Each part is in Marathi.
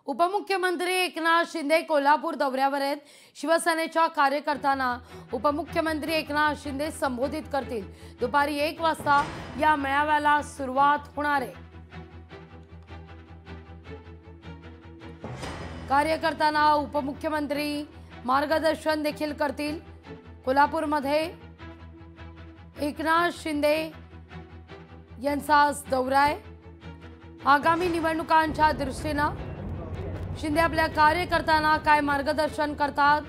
उपमुख्यमंत्री एकनाथ शिंदे कोल्हापूर दौऱ्यावर आहेत। शिवसेनेच्या कार्यकर्त्यांना उपमुख्यमंत्री एकनाथ शिंदे संबोधित करतील। दुपारी 1 वाजता या मेळाव्याला सुरुवात होणार आहे। कार्यकर्त्यांना उपमुख्यमंत्री मार्गदर्शन देखील करतील। कोल्हापूरमध्ये एकनाथ शिंदे यांचा आज दौरा आहे। आगामी निवडणुकांच्या दृष्टीने शिंदे आपल्या कार्यकर्त्यांना काय मार्गदर्शन करतात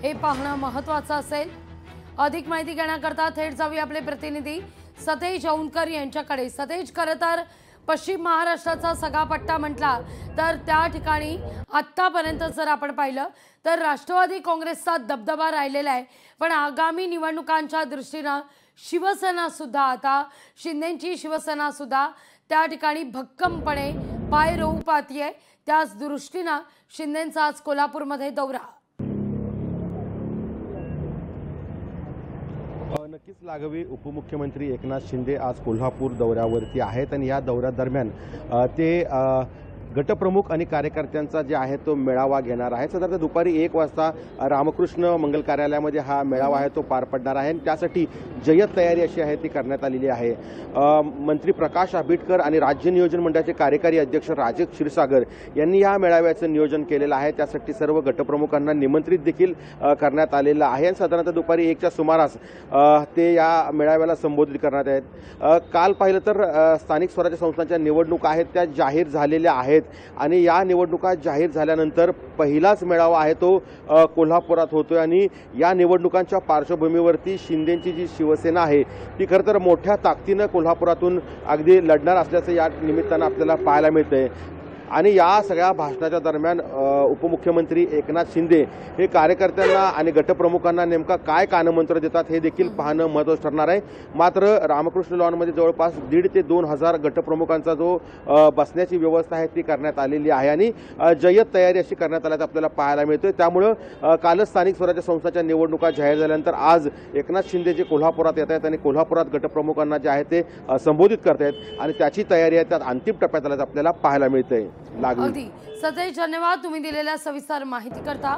हे पाहणं महत्त्वाचं असेल। अधिक माहिती घेण्याकरता थेट जाऊया आपले प्रतिनिधी सतेज औंधकर यांच्याकडे। सतेज, खरं तर पश्चिम महाराष्ट्राचा सगळा पट्टा म्हटला तर त्या ठिकाणी आत्तापर्यंत जर आपण पाहिलं तर राष्ट्रवादी काँग्रेसचा दबदबा राहिलेला आहे, पण आगामी निवडणुकांच्या दृष्टीने शिवसेना सुद्धा आता शिंदेंची शिवसेना सुद्धा त्या ठिकाणी भक्कमपणे पाय रोवू पाहतीये। त्याच दृष्टीने शिंदेंचा आज कोल्हापूरमध्ये दौरा। नक्कीच लागवी उपमुख्यमंत्री एकनाथ शिंदे आज कोल्हापूर दौऱ्यावरती आहेत आणि या दौऱ्यादरम्यान ते गटप्रमुख आणि कार्यकर्त्यांचा जे आहे तो मेळावा घेणार आहे। साधारणतः दुपारी 1 वाजता रामकृष्ण मंगल कार्यालयामध्ये हा मेळावा आहे तो पार पडणार आहे आणि त्यासाठी जय्यत तयारी अशी आहे ती करण्यात आलेली आहे। मंत्री प्रकाश आंबेडकर आणि राज्य नियोजन मंडळाचे कार्यकारी अध्यक्ष राजेश क्षीरसागर यांनी या मेळाव्याचं नियोजन केलेलं आहे। त्यासाठी सर्व गटप्रमुखांना निमंत्रित देखील करण्यात आलेलं आहे। साधारणतः दुपारी 1च्या सुमारास ते या मेळाव्याला संबोधित करण्यात आहेत। काल पाहिलं तर स्थानिक स्वराज्य संस्थांच्या निवडणुका आहेत त्या जाहीर झालेल्या आहेत आणि या निवडणुका जाहीर झाल्यानंतर पहिलाच मेळावा आहे तो कोल्हापुरात होतोय आणि या निवडणुकांच्या पार्श्वभूमीवरती शिंदेंची जी शिवसेना आहे ती खरं तर मोठ्या ताकदीने कोल्हापुरातून अगदी लढणार असल्याचं या निमित्तानं आपल्याला पाहायला मिळतंय। आणि या सगळ्या भाषणाच्या दरम्यान उपमुख्यमंत्री एकनाथ शिंदे हे कार्यकर्त्यांना आणि गटप्रमुखांना नेमका काय कानमंत्र देतात हे देखील पाहणं महत्त्वाचं ठरणार आहे। मात्र रामकृष्ण लॉनमध्ये जवळपास 1,500 ते 2,000 गटप्रमुखांचा जो बसण्याची व्यवस्था आहे ती करण्यात आलेली आहे आणि जय्यत तयारी अशी करण्यात आल्याचं आपल्याला पाहायला मिळतोय। त्यामुळं कालच स्थानिक स्वराज्य संस्थांच्या निवडणुका जाहीर झाल्यानंतर आज एकनाथ शिंदे जे कोल्हापुरात येत आहेत आणि कोल्हापुरात गटप्रमुखांना जे आहे ते संबोधित करतायत आणि त्याची तयारी आहे त्यात अंतिम टप्प्यात आल्याचं आपल्याला पाहायला मिळतंय। अगदी सतेज, धन्यवाद तुम्ही दिलेल्या सविस्तर माहिती करता।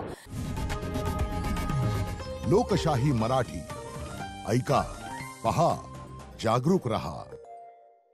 लोकशाही मराठी ऐका, पहा, जागरूक रहा।